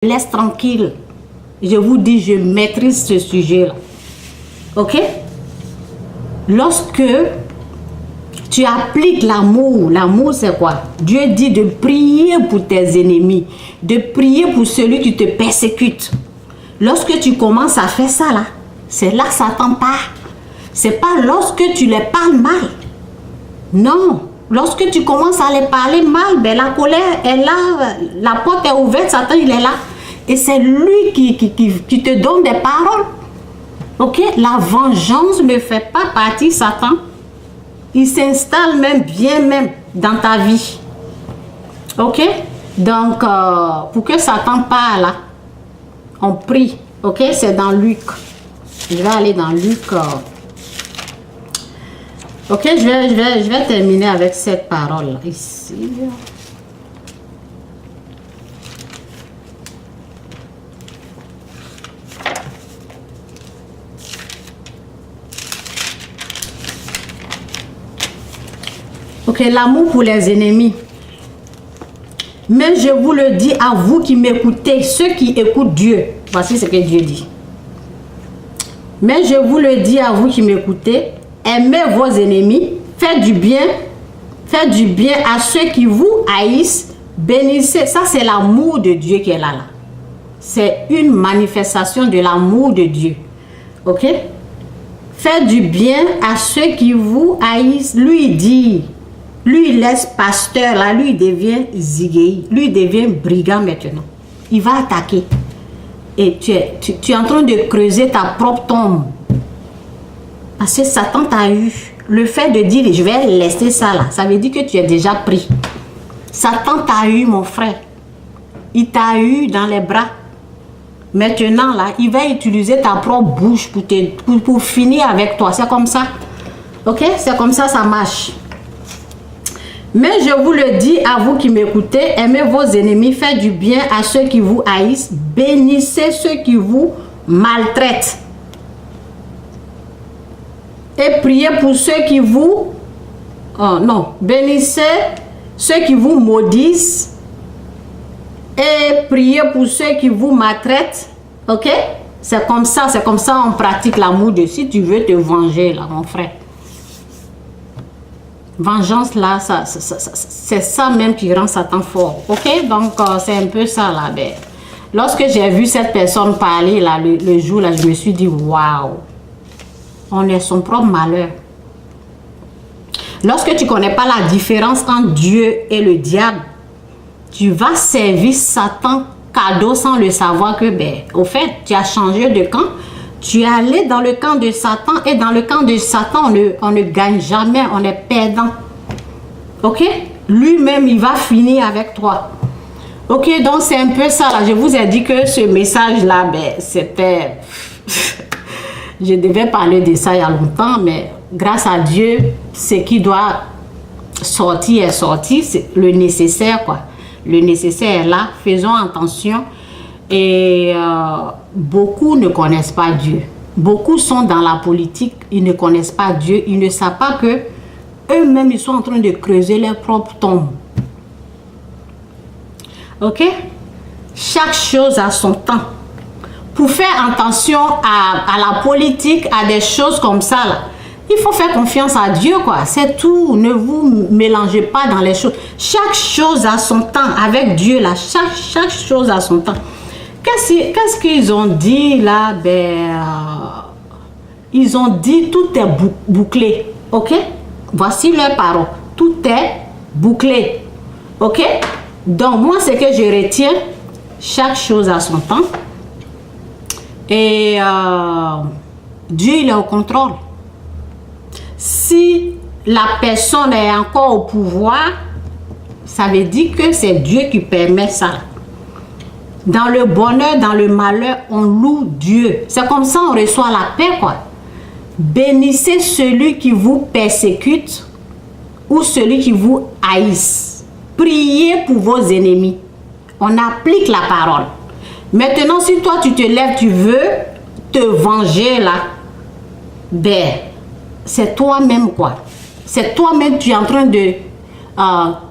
laisse tranquille. Je vous dis, je maîtrise ce sujet-là. Ok? Lorsque tu appliques l'amour, l'amour c'est quoi? Dieu dit de prier pour tes ennemis, de prier pour celui qui te persécute. Lorsque tu commences à faire ça là, c'est là que Satan part. C'est pas lorsque tu les parles mal. Non. Lorsque tu commences à les parler mal, ben la colère est là, la porte est ouverte, Satan il est là. Et c'est lui qui te donne des paroles. Ok? La vengeance ne fait pas partie, Satan. Il s'installe même bien même dans ta vie. Ok? Donc, pour que Satan parle là, on prie. Ok? C'est dans Luc. Je vais aller dans Luc. Ok, je vais terminer avec cette parole ici. Ok, l'amour pour les ennemis. Mais je vous le dis à vous qui m'écoutez, ceux qui écoutent Dieu. Voici ce que Dieu dit. Mais je vous le dis à vous qui m'écoutez, aimez vos ennemis, faites du bien à ceux qui vous haïssent, bénissez. Ça, c'est l'amour de Dieu qui est là. C'est une manifestation de l'amour de Dieu. Ok? Faites du bien à ceux qui vous haïssent. Lui dit, lui il laisse pasteur, là, lui il devient zigéi, lui il devient brigand maintenant. Il va attaquer. Et tu es en train de creuser ta propre tombe. Parce que Satan t'a eu. Le fait de dire, je vais laisser ça là, ça veut dire que tu es déjà pris. Satan t'a eu, mon frère. Il t'a eu dans les bras. Maintenant là, il va utiliser ta propre bouche pour finir avec toi. C'est comme ça. Ok? C'est comme ça, ça marche. Mais je vous le dis à vous qui m'écoutez, aimez vos ennemis, faites du bien à ceux qui vous haïssent, bénissez ceux qui vous maltraitent. Et priez pour ceux qui vous... Oh non, bénissez ceux qui vous maudissent. Et priez pour ceux qui vous maltraitent. Ok? C'est comme ça on pratique l'amour de si tu veux te venger là, mon frère. Vengeance là, c'est ça même qui rend Satan fort. Ok? Donc c'est un peu ça là. Ben, lorsque j'ai vu cette personne parler là, le jour là, je me suis dit waouh. On est son propre malheur. Lorsque tu ne connais pas la différence entre Dieu et le diable, tu vas servir Satan cadeau sans le savoir que, ben, au fait, tu as changé de camp. Tu es allé dans le camp de Satan et dans le camp de Satan, on ne gagne jamais, on est perdant. Ok? Lui-même, il va finir avec toi. Ok, donc c'est un peu ça là. Je vous ai dit que ce message-là, ben, c'était... Je devais parler de ça il y a longtemps, mais grâce à Dieu, ce qui doit sortir est sorti, c'est le nécessaire quoi. Le nécessaire est là, faisons attention. Et beaucoup ne connaissent pas Dieu. Beaucoup sont dans la politique, ils ne connaissent pas Dieu, ils ne savent pas que eux-mêmes ils sont en train de creuser leur propre tombe. Ok? Chaque chose a son temps. Pour faire attention à la politique, à des choses comme ça, là, il faut faire confiance à Dieu, quoi. C'est tout. Ne vous mélangez pas dans les choses. Chaque chose a son temps. Avec Dieu, là, chaque chose a son temps. Qu'est-ce qu'ils ont dit, là? Ben, ils ont dit tout est bouclé. Ok? Voici leur parole. Tout est bouclé. Ok? Donc, moi, ce que je retiens, chaque chose a son temps. Et Dieu, il est au contrôle. Si la personne est encore au pouvoir, ça veut dire que c'est Dieu qui permet ça. Dans le bonheur, dans le malheur, on loue Dieu. C'est comme ça on reçoit la paix, quoi. Bénissez celui qui vous persécute ou celui qui vous haïsse. Priez pour vos ennemis. On applique la parole. Maintenant, si toi, tu te lèves, tu veux te venger, là, ben, c'est toi-même, quoi. C'est toi-même, tu es en train de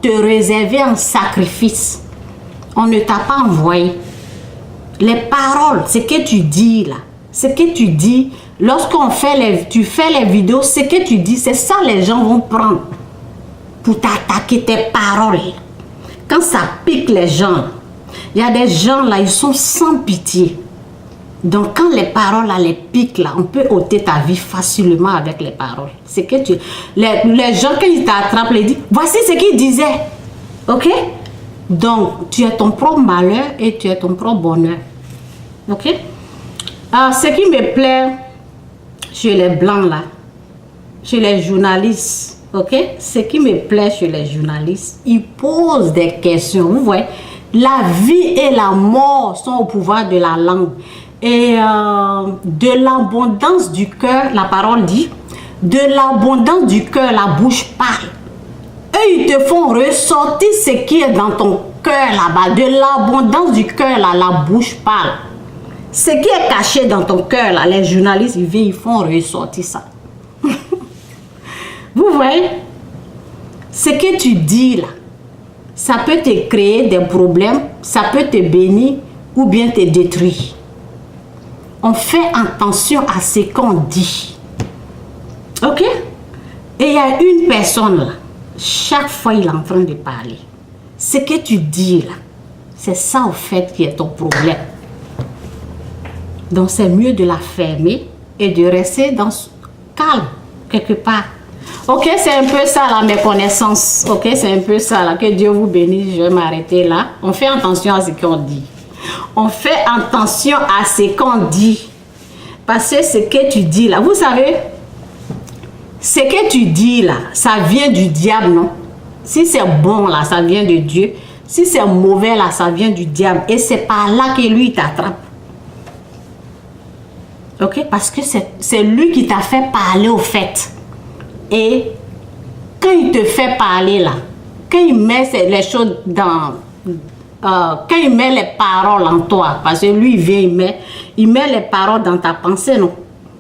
te réserver un sacrifice. On ne t'a pas envoyé. Les paroles, ce que tu dis là, ce que tu dis, lorsqu'on fait tu fais les vidéos, ce que tu dis, c'est ça les gens vont prendre pour t'attaquer tes paroles. Quand ça pique les gens, il y a des gens là, ils sont sans pitié. Donc quand les paroles là, les piquent là, on peut ôter ta vie facilement avec les paroles. C'est que les gens quand ils t'attrapent, ils disent, voici ce qu'ils disaient. Ok? Donc tu es ton propre malheur et tu es ton propre bonheur. Ok? Alors, ce qui me plaît chez les blancs là, chez les journalistes, ok? Ce qui me plaît chez les journalistes, ils posent des questions. Vous voyez, la vie et la mort sont au pouvoir de la langue. Et de l'abondance du cœur, la parole dit, de l'abondance du cœur, la bouche parle. Eux, ils te font ressortir ce qui est dans ton cœur là-bas. De l'abondance du cœur, là, la bouche parle. Ce qui est caché dans ton cœur, là, les journalistes, ils viennent, ils font ressortir ça. Vous voyez, ce que tu dis là, ça peut te créer des problèmes, ça peut te bénir ou bien te détruire. On fait attention à ce qu'on dit. Ok? Et il y a une personne là, chaque fois il est en train de parler. Ce que tu dis là, c'est ça au fait qui est ton problème. Donc c'est mieux de la fermer et de rester dans calme quelque part. Ok, c'est un peu ça là, mes connaissances. Ok, c'est un peu ça là. Que Dieu vous bénisse. Je vais m'arrêter là. On fait attention à ce qu'on dit. On fait attention à ce qu'on dit. Parce que ce que tu dis là, vous savez, ce que tu dis là, ça vient du diable, non? Si c'est bon là, ça vient de Dieu. Si c'est mauvais là, ça vient du diable. Et c'est par là que lui t'attrape. Ok? Parce que c'est lui qui t'a fait parler au fait. Et quand il te fait parler là, quand il met les choses dans... quand il met les paroles en toi, parce que lui il vient, il met les paroles dans ta pensée, non?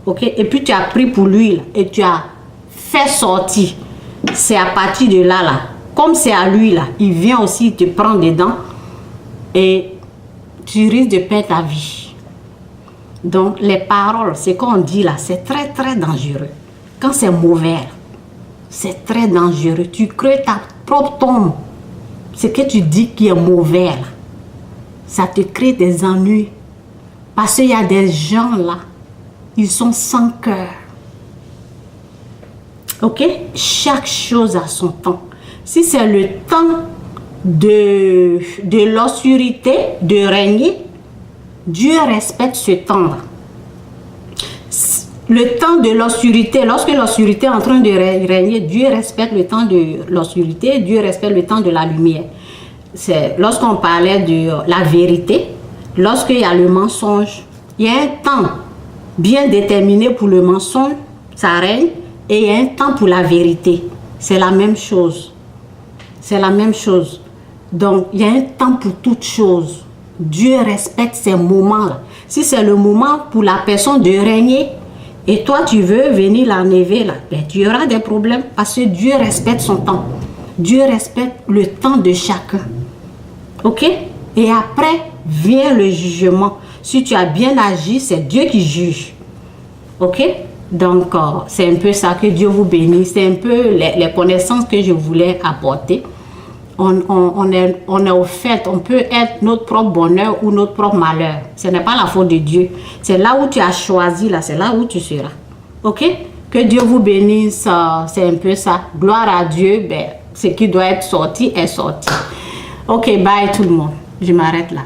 Ok? Et puis tu as pris pour lui là, et tu as fait sortir. C'est à partir de là, comme c'est à lui là, il vient aussi, il te prend dedans et tu risques de perdre ta vie. Donc les paroles, ce qu'on dit là, c'est très très dangereux. Quand c'est mauvais, c'est très dangereux. Tu crées ta propre tombe. Ce que tu dis qui est mauvais, là, ça te crée des ennuis. Parce qu'il y a des gens là, ils sont sans cœur. Ok? Chaque chose a son temps. Si c'est le temps de l'obscurité, de régner, Dieu respecte ce temps-là. Le temps de l'obscurité, lorsque l'obscurité est en train de régner, Dieu respecte le temps de l'obscurité, Dieu respecte le temps de la lumière. C'est lorsqu'on parlait de la vérité, lorsqu'il y a le mensonge, il y a un temps bien déterminé pour le mensonge, ça règne, et il y a un temps pour la vérité. C'est la même chose. C'est la même chose. Donc, il y a un temps pour toute chose. Dieu respecte ces moments-là. Si c'est le moment pour la personne de régner, et toi, tu veux venir l'enlever là, ben, tu auras des problèmes parce que Dieu respecte son temps. Dieu respecte le temps de chacun. Ok? Et après, vient le jugement. Si tu as bien agi, c'est Dieu qui juge. Ok? Donc, c'est un peu ça, que Dieu vous bénisse. C'est un peu les connaissances que je voulais apporter. On est au fait, on peut être notre propre bonheur ou notre propre malheur. Ce n'est pas la faute de Dieu. C'est là où tu as choisi, là, c'est là où tu seras. Ok? Que Dieu vous bénisse, c'est un peu ça. Gloire à Dieu, ben, ce qui doit être sorti est sorti. Ok, bye tout le monde. Je m'arrête là.